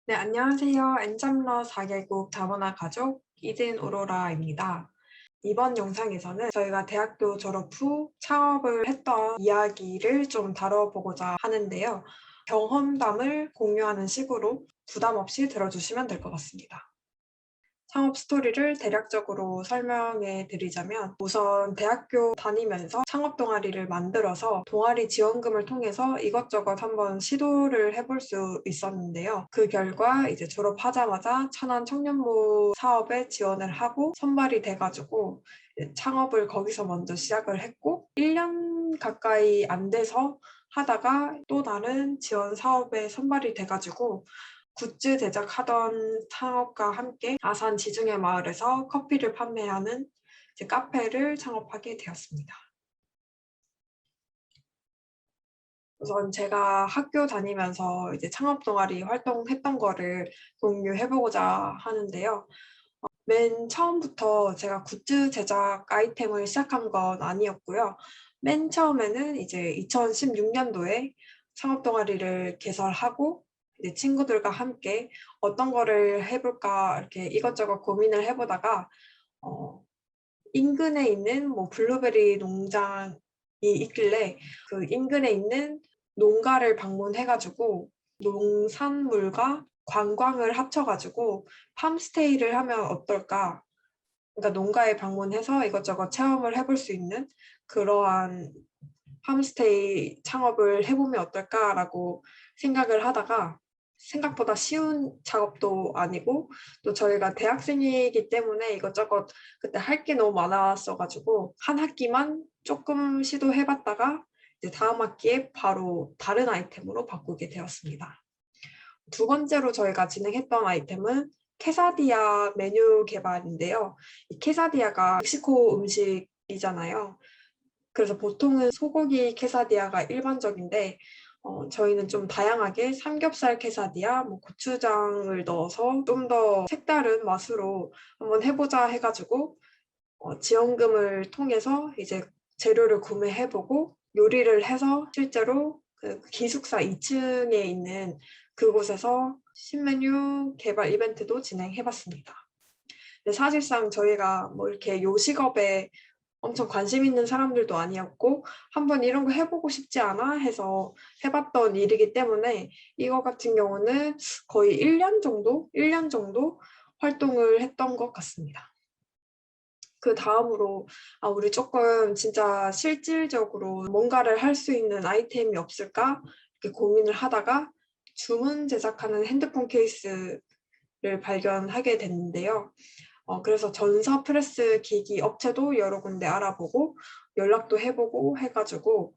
네, 안녕하세요. 엔잡러 4개국 다문화 가족 이든 오로라입니다. 이번 영상에서는 저희가 대학교 졸업 후 창업을 했던 이야기를 좀 다뤄보고자 하는데요. 경험담을 공유하는 식으로 부담 없이 들어주시면 될 것 같습니다. 창업 스토리를 대략적으로 설명해 드리자면 우선 대학교 다니면서 창업 동아리를 만들어서 동아리 지원금을 통해서 이것저것 한번 시도를 해볼 수 있었는데요. 그 결과 이제 졸업하자마자 천안 청년부 사업에 지원을 하고 선발이 돼가지고 창업을 거기서 먼저 시작을 했고 1년 가까이 안 돼서 하다가 또 다른 지원 사업에 선발이 돼가지고 굿즈 제작하던 창업과 함께 아산 지중해 마을에서 커피를 판매하는 이제 카페를 창업하게 되었습니다. 우선 제가 학교 다니면서 이제 창업 동아리 활동했던 거를 공유해보고자 하는데요. 맨 처음부터 제가 굿즈 제작 아이템을 시작한 건 아니었고요. 맨 처음에는 이제 2016년도에 창업 동아리를 개설하고 이제 친구들과 함께 어떤 거를 해볼까 이렇게 이것저것 고민을 해보다가 어, 인근에 있는 뭐 블루베리 농장이 있길래 그 인근에 있는 농가를 방문해가지고 농산물과 관광을 합쳐가지고 팜스테이를 하면 어떨까? 그러니까 농가에 방문해서 이것저것 체험을 해볼 수 있는 그러한 팜스테이 창업을 해보면 어떨까라고 생각을 하다가 생각보다 쉬운 작업도 아니고 또 저희가 대학생이기 때문에 이것저것 그때 할 게 너무 많았어가지고 한 학기만 조금 시도해봤다가 이제 다음 학기에 바로 다른 아이템으로 바꾸게 되었습니다. 두 번째로 저희가 진행했던 아이템은 케사디아 메뉴 개발인데요. 이 케사디아가 멕시코 음식이잖아요. 그래서 보통은 소고기 케사디아가 일반적인데 저희는 좀 다양하게 삼겹살 케사디아, 뭐 고추장을 넣어서 좀 더 색다른 맛으로 한번 해보자 해가지고 지원금을 통해서 이제 재료를 구매해보고 요리를 해서 실제로 그 기숙사 2층에 있는 그곳에서 신메뉴 개발 이벤트도 진행해봤습니다. 근데 사실상 저희가 뭐 이렇게 요식업에 엄청 관심 있는 사람들도 아니었고 한번 이런 거 해보고 싶지 않아 해서 해봤던 일이기 때문에 이거 같은 경우는 거의 1년 정도 활동을 했던 것 같습니다. 그 다음으로 우리 조금 진짜 실질적으로 뭔가를 할 수 있는 아이템이 없을까 이렇게 고민을 하다가 주문 제작하는 핸드폰 케이스를 발견하게 됐는데요. 그래서 전사 프레스 기기 업체도 여러 군데 알아보고 연락도 해보고 해가지고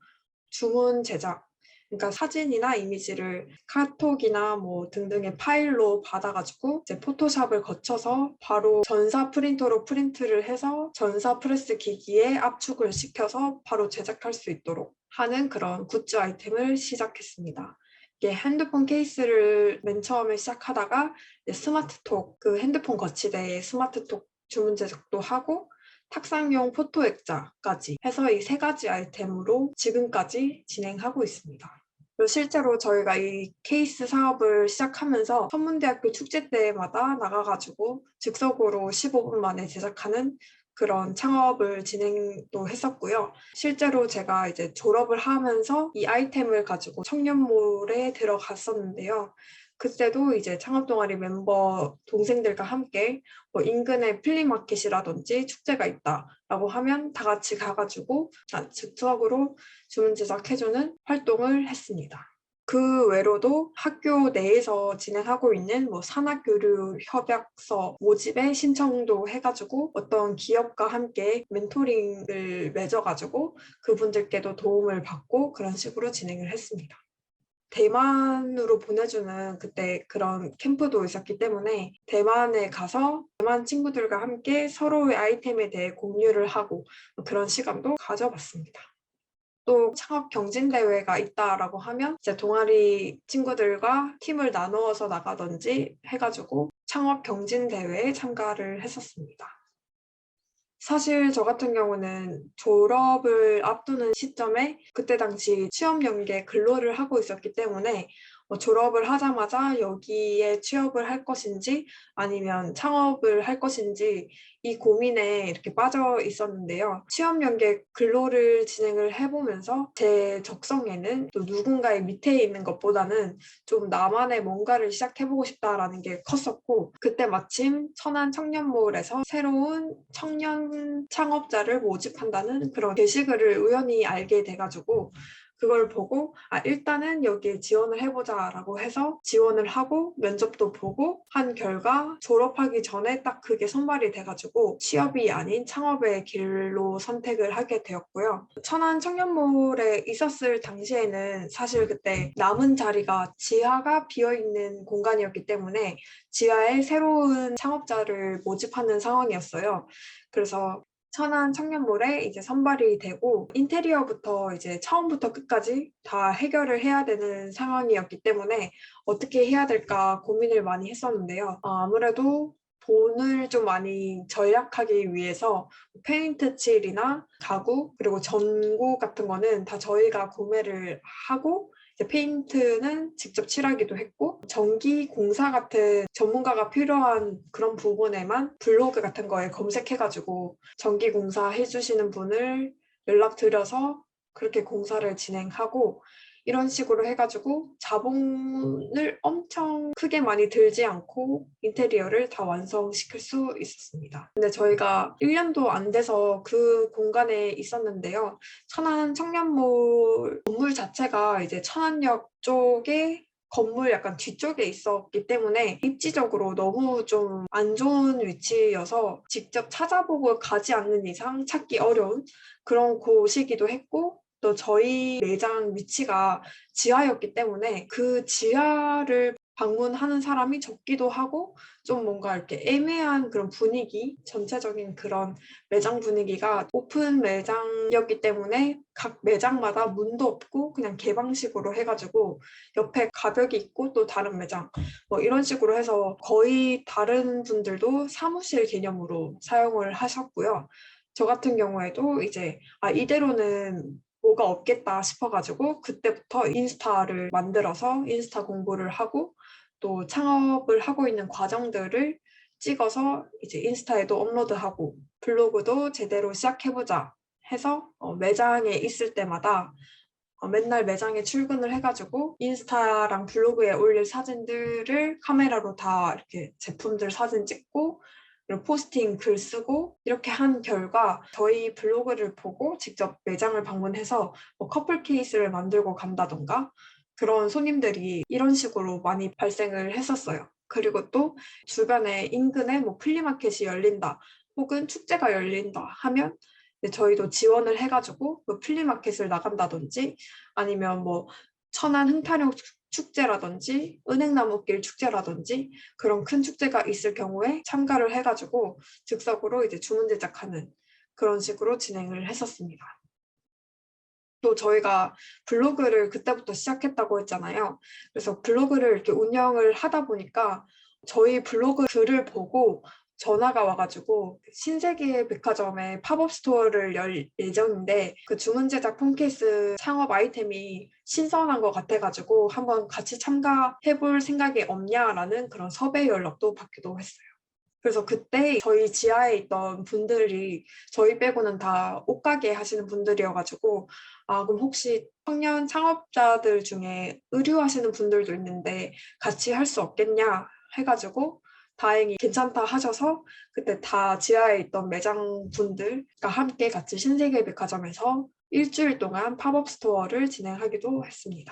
주문 제작, 그러니까 사진이나 이미지를 카톡이나 뭐 등등의 파일로 받아가지고 이제 포토샵을 거쳐서 바로 전사 프린터로 프린트를 해서 전사 프레스 기기에 압축을 시켜서 바로 제작할 수 있도록 하는 그런 굿즈 아이템을 시작했습니다. 이게 핸드폰 케이스를 맨 처음에 시작하다가 스마트톡, 그 핸드폰 거치대에 스마트톡 주문 제작도 하고 탁상용 포토 액자까지 해서 이 세 가지 아이템으로 지금까지 진행하고 있습니다. 그리고 실제로 저희가 이 케이스 사업을 시작하면서 천문대학교 축제 때마다 나가가지고 즉석으로 15분 만에 제작하는 그런 창업을 진행도 했었고요. 실제로 제가 이제 졸업을 하면서 이 아이템을 가지고 청년몰에 들어갔었는데요. 그때도 이제 창업 동아리 멤버 동생들과 함께 뭐 인근에 플리마켓이라든지 축제가 있다라고 하면 다 같이 가가지고 즉석으로 주문 제작해주는 활동을 했습니다. 그 외로도 학교 내에서 진행하고 있는 뭐 산학교류 협약서 모집에 신청도 해가지고 어떤 기업과 함께 멘토링을 맺어가지고 그분들께도 도움을 받고 그런 식으로 진행을 했습니다. 대만으로 보내주는 그때 그런 캠프도 있었기 때문에 대만에 가서 대만 친구들과 함께 서로의 아이템에 대해 공유를 하고 그런 시간도 가져봤습니다. 또 창업 경진대회가 있다라고 하면 이제 동아리 친구들과 팀을 나누어서 나가든지 해가지고 창업 경진대회에 참가를 했었습니다. 사실 저 같은 경우는 졸업을 앞두는 시점에 그때 당시 취업 연계 근로를 하고 있었기 때문에 졸업을 하자마자 여기에 취업을 할 것인지 아니면 창업을 할 것인지 이 고민에 이렇게 빠져 있었는데요. 취업 연계 근로를 진행을 해보면서 제 적성에는 또 누군가의 밑에 있는 것보다는 좀 나만의 뭔가를 시작해보고 싶다라는 게 컸었고, 그때 마침 천안 청년몰에서 새로운 청년 창업자를 모집한다는 그런 게시글을 우연히 알게 돼가지고 그걸 보고 일단은 여기에 지원을 해보자라고 해서 지원을 하고 면접도 보고 한 결과 졸업하기 전에 딱 그게 선발이 돼가지고 취업이 아닌 창업의 길로 선택을 하게 되었고요. 천안 청년몰에 있었을 당시에는 사실 그때 남은 자리가 지하가 비어있는 공간이었기 때문에 지하에 새로운 창업자를 모집하는 상황이었어요. 그래서 천안 청년몰에 이제 선발이 되고 인테리어부터 이제 처음부터 끝까지 다 해결을 해야 되는 상황이었기 때문에 어떻게 해야 될까 고민을 많이 했었는데요. 아무래도 돈을 좀 많이 절약하기 위해서 페인트 칠이나 가구 그리고 전구 같은 거는 다 저희가 구매를 하고 이제 페인트는 직접 칠하기도 했고 전기 공사 같은 전문가가 필요한 그런 부분에만 블로그 같은 거에 검색해가지고 전기 공사 해주시는 분을 연락드려서 그렇게 공사를 진행하고 이런 식으로 해가지고 자본을 엄청 크게 많이 들지 않고 인테리어를 다 완성시킬 수 있었습니다. 근데 저희가 1년도 안 돼서 그 공간에 있었는데요. 천안 청년몰 건물 자체가 이제 천안역 쪽에 건물 약간 뒤쪽에 있었기 때문에 입지적으로 너무 좀 안 좋은 위치여서 직접 찾아보고 가지 않는 이상 찾기 어려운 그런 곳이기도 했고 또 저희 매장 위치가 지하였기 때문에 그 지하를 방문하는 사람이 적기도 하고 좀 뭔가 이렇게 애매한 그런 분위기, 전체적인 그런 매장 분위기가 오픈 매장이었기 때문에 각 매장마다 문도 없고 그냥 개방식으로 해가지고 옆에 가벽이 있고 또 다른 매장 뭐 이런 식으로 해서 거의 다른 분들도 사무실 개념으로 사용을 하셨고요. 저 같은 경우에도 이제 이대로는 뭐가 없겠다 싶어가지고 그때부터 인스타를 만들어서 인스타 공부를 하고 또 창업을 하고 있는 과정들을 찍어서 이제 인스타에도 업로드하고 블로그도 제대로 시작해보자 해서 매장에 있을 때마다 맨날 매장에 출근을 해가지고 인스타랑 블로그에 올릴 사진들을 카메라로 다 이렇게 제품들 사진 찍고 그리고 포스팅 글 쓰고 이렇게 한 결과 저희 블로그를 보고 직접 매장을 방문해서 뭐 커플 케이스를 만들고 간다던가 그런 손님들이 이런 식으로 많이 발생을 했었어요. 그리고 또 주변에 인근에 뭐 플리마켓이 열린다 혹은 축제가 열린다 하면 저희도 지원을 해가지고 그 플리마켓을 나간다든지 아니면 뭐 천안 흥타령 축제라든지 은행나무길 축제라든지 그런 큰 축제가 있을 경우에 참가를 해가지고 즉석으로 이제 주문 제작하는 그런 식으로 진행을 했었습니다. 또 저희가 블로그를 그때부터 시작했다고 했잖아요. 그래서 블로그를 이렇게 운영을 하다 보니까 저희 블로그 글을 보고 전화가 와가지고 신세계 백화점에 팝업 스토어를 열 예정인데 그 주문 제작 폰케이스 창업 아이템이 신선한 것 같아가지고 한번 같이 참가해볼 생각이 없냐라는 그런 섭외 연락도 받기도 했어요. 그래서 그때 저희 지하에 있던 분들이 저희 빼고는 다 옷가게 하시는 분들이어가지고 그럼 혹시 청년 창업자들 중에 의류하시는 분들도 있는데 같이 할 수 없겠냐 해가지고 다행히 괜찮다 하셔서 그때 다 지하에 있던 매장 분들과 함께 같이 신세계 백화점에서 일주일 동안 팝업 스토어를 진행하기도 했습니다.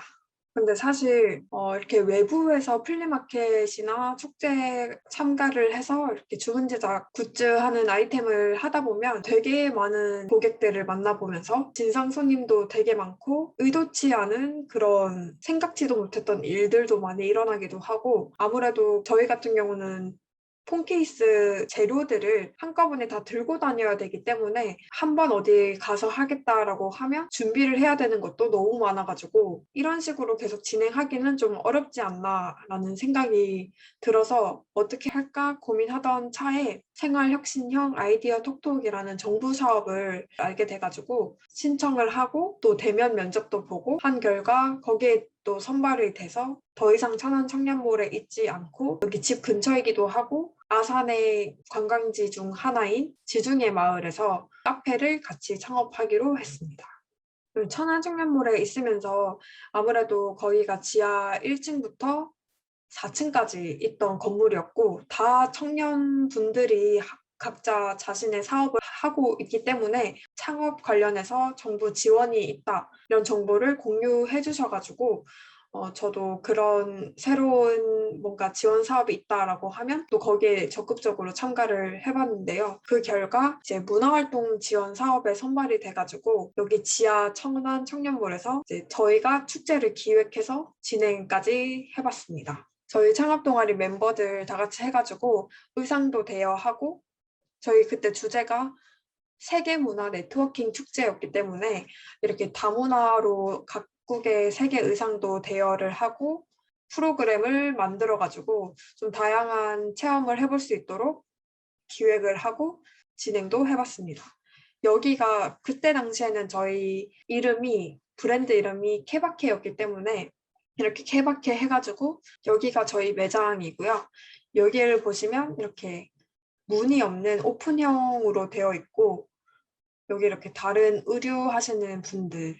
근데 사실 이렇게 외부에서 플리마켓이나 축제에 참가를 해서 이렇게 주문 제작 굿즈하는 아이템을 하다 보면 되게 많은 고객들을 만나보면서 진상 손님도 되게 많고 의도치 않은 그런 생각지도 못했던 일들도 많이 일어나기도 하고 아무래도 저희 같은 경우는 폰케이스 재료들을 한꺼번에 다 들고 다녀야 되기 때문에 한 번 어디 가서 하겠다라고 하면 준비를 해야 되는 것도 너무 많아가지고 이런 식으로 계속 진행하기는 좀 어렵지 않나라는 생각이 들어서 어떻게 할까 고민하던 차에 생활혁신형 아이디어 톡톡이라는 정부 사업을 알게 돼가지고 신청을 하고 또 대면 면접도 보고 한 결과 거기에 또 선발이 돼서 더 이상 천안 청년몰에 있지 않고 여기 집 근처이기도 하고 아산의 관광지 중 하나인 지중해 마을에서 카페를 같이 창업하기로 했습니다. 천안 청년몰에 있으면서 아무래도 거기가 지하 1층부터 4층까지 있던 건물이었고 다 청년분들이 각자 자신의 사업을 하고 있기 때문에 창업 관련해서 정부 지원이 있다 이런 정보를 공유해 주셔가지고 저도 그런 새로운 뭔가 지원 사업이 있다라고 하면 또 거기에 적극적으로 참가를 해봤는데요. 그 결과 이제 문화활동 지원 사업에 선발이 돼가지고 여기 지하 청난 청년몰에서 이제 저희가 축제를 기획해서 진행까지 해봤습니다. 저희 창업 동아리 멤버들 다 같이 해가지고 의상도 대여하고 저희 그때 주제가 세계문화 네트워킹 축제였기 때문에 이렇게 다문화로 각국의 세계 의상도 대여를 하고 프로그램을 만들어가지고 좀 다양한 체험을 해볼 수 있도록 기획을 하고 진행도 해봤습니다. 여기가 그때 당시에는 저희 이름이 브랜드 이름이 케바케였기 때문에 이렇게 케바케 해가지고 여기가 저희 매장이고요. 여기를 보시면 이렇게 문이 없는 오픈형으로 되어 있고 여기 이렇게 다른 의류 하시는 분들이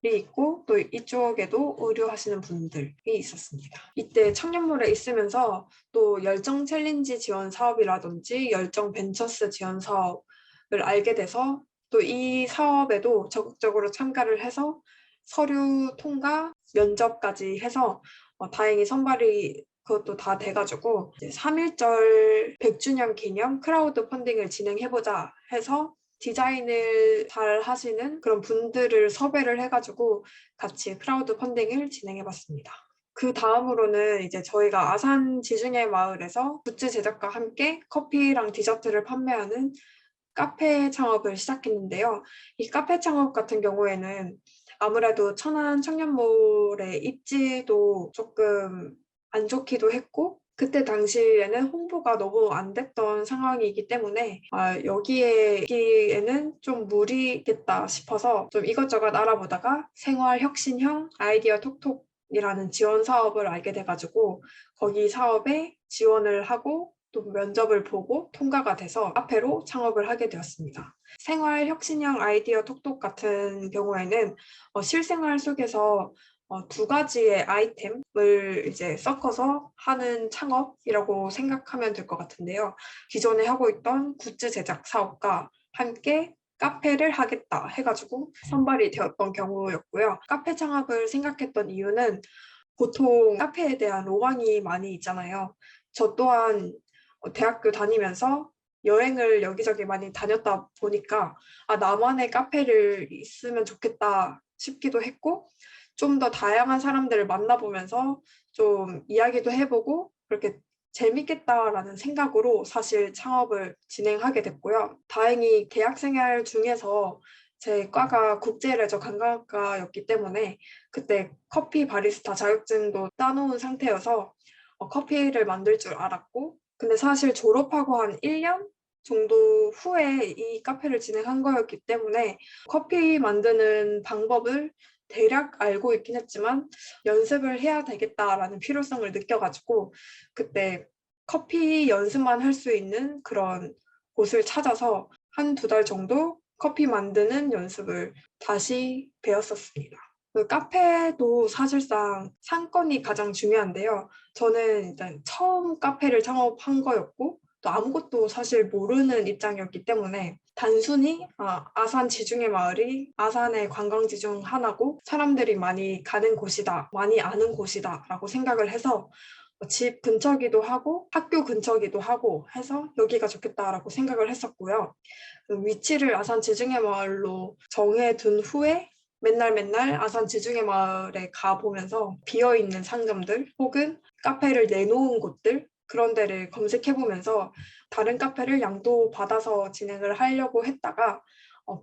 있고 또 이쪽에도 의류 하시는 분들이 있었습니다. 이때 청년몰에 있으면서 또 열정 챌린지 지원 사업이라든지 열정 벤처스 지원 사업을 알게 돼서 또 이 사업에도 적극적으로 참가를 해서 서류 통과, 면접까지 해서 다행히 선발이 그것도 다 돼가지고 3.1절 100주년 기념 크라우드 펀딩을 진행해보자 해서 디자인을 잘 하시는 그런 분들을 섭외를 해가지고 같이 크라우드 펀딩을 진행해봤습니다. 그 다음으로는 이제 저희가 아산 지중해 마을에서 굿즈 제작과 함께 커피랑 디저트를 판매하는 카페 창업을 시작했는데요. 이 카페 창업 같은 경우에는 아무래도 천안 청년몰의 입지도 조금 안 좋기도 했고 그때 당시에는 홍보가 너무 안 됐던 상황이기 때문에 여기에는 좀 무리겠다 싶어서 좀 이것저것 알아보다가 생활혁신형 아이디어 톡톡이라는 지원 사업을 알게 돼가지고 거기 사업에 지원을 하고 또 면접을 보고 통과가 돼서 카페로 창업을 하게 되었습니다. 생활혁신형 아이디어 톡톡 같은 경우에는 실생활 속에서 두 가지의 아이템을 이제 섞어서 하는 창업이라고 생각하면 될 것 같은데요. 기존에 하고 있던 굿즈 제작 사업과 함께 카페를 하겠다 해가지고 선발이 되었던 경우였고요. 카페 창업을 생각했던 이유는 보통 카페에 대한 로망이 많이 있잖아요. 저 또한 대학교 다니면서 여행을 여기저기 많이 다녔다 보니까 나만의 카페를 있으면 좋겠다 싶기도 했고 좀 더 다양한 사람들을 만나보면서 좀 이야기도 해보고 그렇게 재밌겠다라는 생각으로 사실 창업을 진행하게 됐고요. 다행히 대학생활 중에서 제 과가 국제레저 관광학과였기 때문에 그때 커피 바리스타 자격증도 따놓은 상태여서 커피를 만들 줄 알았고 근데 사실 졸업하고 한 1년 정도 후에 이 카페를 진행한 거였기 때문에 커피 만드는 방법을 대략 알고 있긴 했지만 연습을 해야 되겠다라는 필요성을 느껴가지고 그때 커피 연습만 할 수 있는 그런 곳을 찾아서 한 두 달 정도 커피 만드는 연습을 다시 배웠었습니다. 그 카페도 사실상 상권이 가장 중요한데요. 저는 일단 처음 카페를 창업한 거였고 또 아무것도 사실 모르는 입장이었기 때문에 단순히 아산 지중해 마을이 아산의 관광지 중 하나고 사람들이 많이 가는 곳이다, 많이 아는 곳이다 라고 생각을 해서 집 근처기도 하고 학교 근처기도 하고 해서 여기가 좋겠다라고 생각을 했었고요. 그 위치를 아산 지중해 마을로 정해둔 후에 맨날 아산 지중해 마을에 가보면서 비어있는 상점들 혹은 카페를 내놓은 곳들 그런 데를 검색해보면서 다른 카페를 양도받아서 진행을 하려고 했다가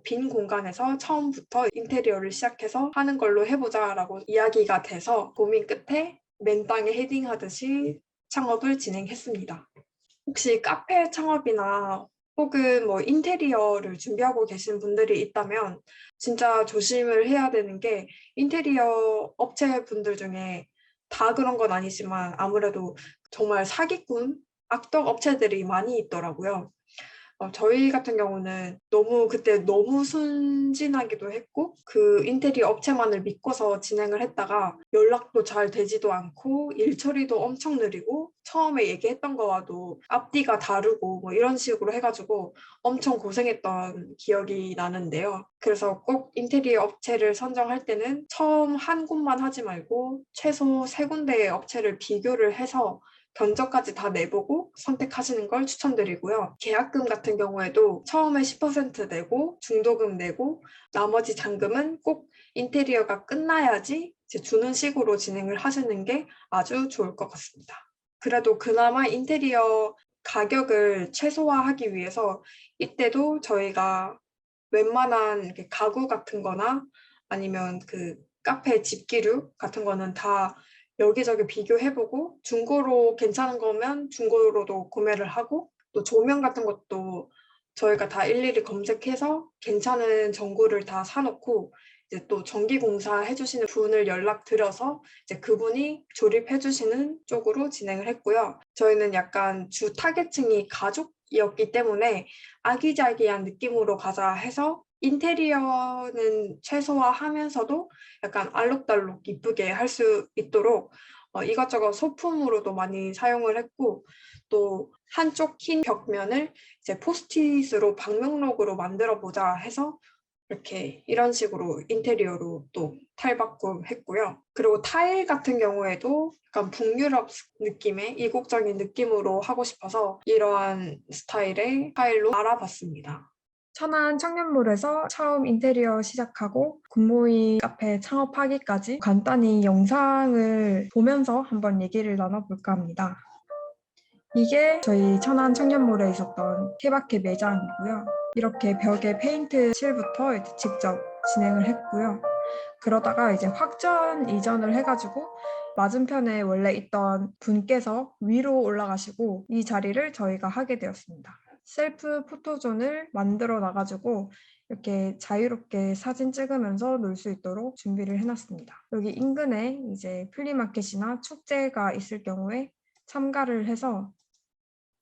빈 공간에서 처음부터 인테리어를 시작해서 하는 걸로 해보자라고 이야기가 돼서 고민 끝에 맨 땅에 헤딩하듯이 창업을 진행했습니다. 혹시 카페 창업이나 혹은 뭐 인테리어를 준비하고 계신 분들이 있다면 진짜 조심을 해야 되는 게 인테리어 업체 분들 중에 다 그런 건 아니지만 아무래도 정말 사기꾼, 악덕 업체들이 많이 있더라고요. 저희 같은 경우는 그때 너무 순진하기도 했고 그 인테리어 업체만을 믿고서 진행을 했다가 연락도 잘 되지도 않고 일 처리도 엄청 느리고 처음에 얘기했던 거와도 앞뒤가 다르고 뭐 이런 식으로 해가지고 엄청 고생했던 기억이 나는데요. 그래서 꼭 인테리어 업체를 선정할 때는 처음 한 곳만 하지 말고 최소 세 군데의 업체를 비교를 해서 견적까지 다 내보고 선택하시는 걸 추천드리고요. 계약금 같은 경우에도 처음에 10% 내고 중도금 내고 나머지 잔금은 꼭 인테리어가 끝나야지 이제 주는 식으로 진행을 하시는 게 아주 좋을 것 같습니다. 그래도 그나마 인테리어 가격을 최소화하기 위해서 이때도 저희가 웬만한 이렇게 가구 같은 거나 아니면 그 카페 집기류 같은 거는 다 여기저기 비교해보고 중고로 괜찮은 거면 중고로도 구매를 하고 또 조명 같은 것도 저희가 다 일일이 검색해서 괜찮은 전구를 다 사놓고 이제 또 전기공사 해주시는 분을 연락드려서 이제 그분이 조립해주시는 쪽으로 진행을 했고요. 저희는 약간 주 타겟층이 가족이었기 때문에 아기자기한 느낌으로 가자 해서 인테리어는 최소화하면서도 약간 알록달록 이쁘게 할 수 있도록 이것저것 소품으로도 많이 사용을 했고 또 한쪽 흰 벽면을 이제 포스트잇으로 방명록으로 만들어 보자 해서 이렇게 이런 식으로 인테리어로 또 탈바꿈했고요. 그리고 타일 같은 경우에도 약간 북유럽 느낌의 이국적인 느낌으로 하고 싶어서 이러한 스타일의 타일로 알아봤습니다. 천안 청년몰에서 처음 인테리어 시작하고 굿모이 카페 창업하기까지 간단히 영상을 보면서 한번 얘기를 나눠볼까 합니다. 이게 저희 천안 청년몰에 있었던 케바케 매장이고요. 이렇게 벽에 페인트 칠부터 이제 직접 진행을 했고요. 그러다가 이제 확전 이전을 해가지고 맞은편에 원래 있던 분께서 위로 올라가시고 이 자리를 저희가 하게 되었습니다. 셀프 포토존을 만들어 놔가지고 이렇게 자유롭게 사진 찍으면서 놀 수 있도록 준비를 해놨습니다. 여기 인근에 이제 플리마켓이나 축제가 있을 경우에 참가를 해서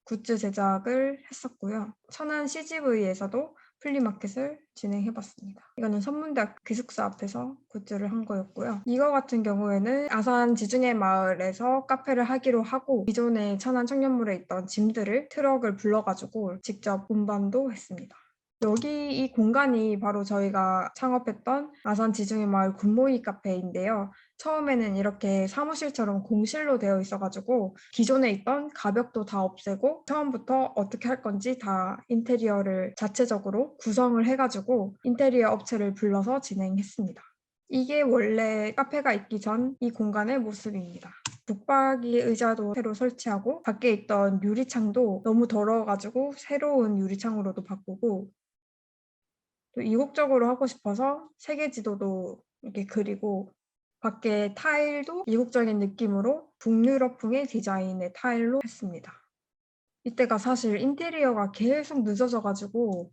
굿즈 제작을 했었고요. 천안 CGV에서도 플리마켓을 진행해봤습니다. 이거는 선문대학 기숙사 앞에서 굿즈를 한 거였고요. 이거 같은 경우에는 아산 지중해 마을에서 카페를 하기로 하고 기존에 천안 청년몰에 있던 짐들을 트럭을 불러가지고 직접 운반도 했습니다. 여기 이 공간이 바로 저희가 창업했던 아산 지중해 마을 굿모이 카페인데요. 처음에는 이렇게 사무실처럼 공실로 되어 있어가지고 기존에 있던 가벽도 다 없애고 처음부터 어떻게 할 건지 다 인테리어를 자체적으로 구성을 해가지고 인테리어 업체를 불러서 진행했습니다. 이게 원래 카페가 있기 전 이 공간의 모습입니다. 북박이 의자도 새로 설치하고 밖에 있던 유리창도 너무 더러워가지고 새로운 유리창으로도 바꾸고 또 이국적으로 하고 싶어서 세계 지도도 이렇게 그리고 밖에 타일도 이국적인 느낌으로 북유럽풍의 디자인의 타일로 했습니다. 이때가 사실 인테리어가 계속 늦어져가지고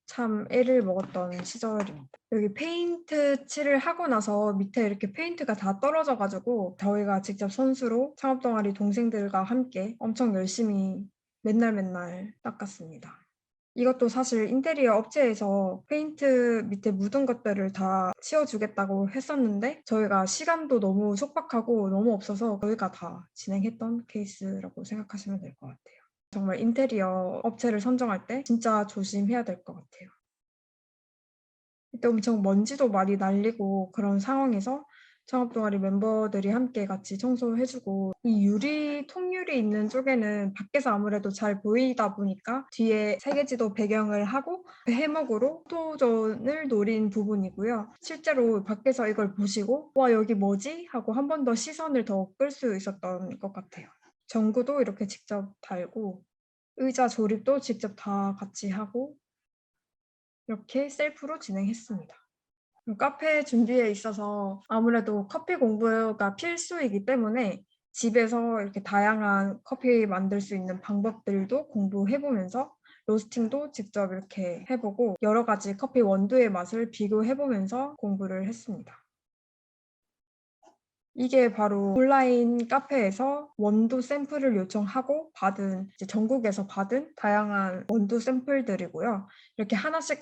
참 애를 먹었던 시절입니다. 여기 페인트 칠을 하고 나서 밑에 이렇게 페인트가 다 떨어져가지고 저희가 직접 손수로 창업동아리 동생들과 함께 엄청 열심히 맨날 닦았습니다. 이것도 사실 인테리어 업체에서 페인트 밑에 묻은 것들을 다 치워주겠다고 했었는데 저희가 시간도 너무 촉박하고 너무 없어서 저희가 다 진행했던 케이스라고 생각하시면 될 것 같아요. 정말 인테리어 업체를 선정할 때 진짜 조심해야 될 것 같아요. 이때 엄청 먼지도 많이 날리고 그런 상황에서 창업동아리 멤버들이 함께 같이 청소해주고 이 통유리 있는 쪽에는 밖에서 아무래도 잘 보이다 보니까 뒤에 세계지도 배경을 하고 그 해먹으로 포토존을 노린 부분이고요. 실제로 밖에서 이걸 보시고 와 여기 뭐지? 하고 한 번 더 시선을 더 끌 수 있었던 것 같아요. 전구도 이렇게 직접 달고 의자 조립도 직접 다 같이 하고 이렇게 셀프로 진행했습니다. 카페 준비에 있어서 아무래도 커피 공부가 필수이기 때문에 집에서 이렇게 다양한 커피 만들 수 있는 방법들도 공부해보면서 로스팅도 직접 이렇게 해보고 여러 가지 커피 원두의 맛을 비교해보면서 공부를 했습니다. 이게 바로 온라인 카페에서 원두 샘플을 요청하고 받은 전국에서 받은 다양한 원두 샘플들이고요. 이렇게 하나씩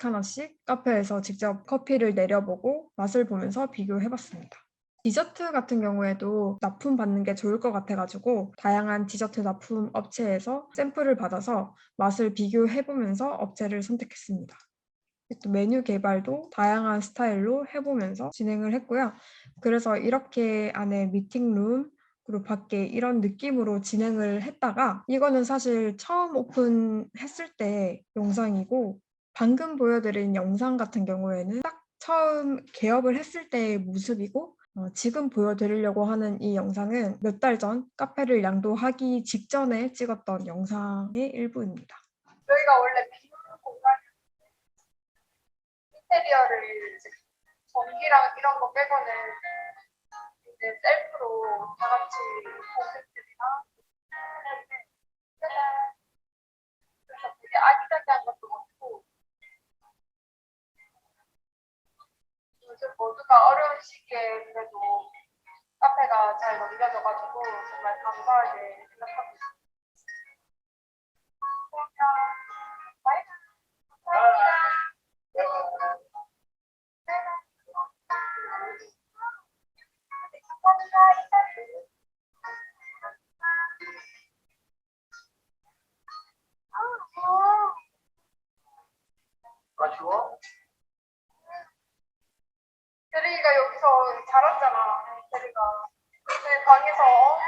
카페에서 직접 커피를 내려보고 맛을 보면서 비교해봤습니다. 디저트 같은 경우에도 납품 받는 게 좋을 것 같아가지고 다양한 디저트 납품 업체에서 샘플을 받아서 맛을 비교해보면서 업체를 선택했습니다. 또 메뉴 개발도 다양한 스타일로 해보면서 진행을 했고요. 그래서 이렇게 안에 미팅룸 그리고 밖에 이런 느낌으로 진행을 했다가 이거는 사실 처음 오픈했을 때 영상이고 방금 보여드린 영상 같은 경우에는 딱 처음 개업을 했을 때의 모습이고 지금 보여드리려고 하는 이 영상은 몇 달 전 카페를 양도하기 직전에 찍었던 영상의 일부입니다. 저희가 원래 비누 공간 인테리어를 이제 전기랑 이런 거 빼고는 이제 셀프로 다 같이 고객들이랑 했는데 그래서 되게 아기자기한 것도 많고 요즘 모두가 어려운 시기에 그래도 카페가 잘 넘겨져가지고 정말 감사하게 생각하고 있습니다. 아쉬워? 대리가 여기서 자랐잖아. 대리가 내 방에서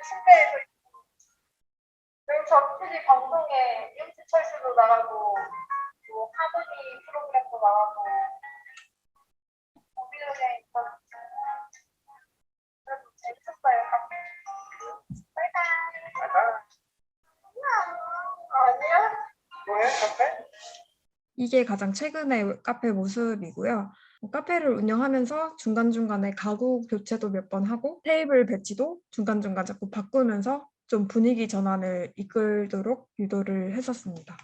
침대에서 여기 전투기 방송에 임시철수도 나가고 뭐 하모니 프로그램도 나가고 모빌은행 있었는데 그래도 재밌었어요. 바이바이. 아니야? 뭐해? 카페? 이게 가장 최근의 카페 모습이고요. 카페를 운영하면서 중간중간에 가구 교체도 몇 번 하고 테이블 배치도 중간중간 자꾸 바꾸면서 좀 분위기 전환을 이끌도록 유도를 했었습니다.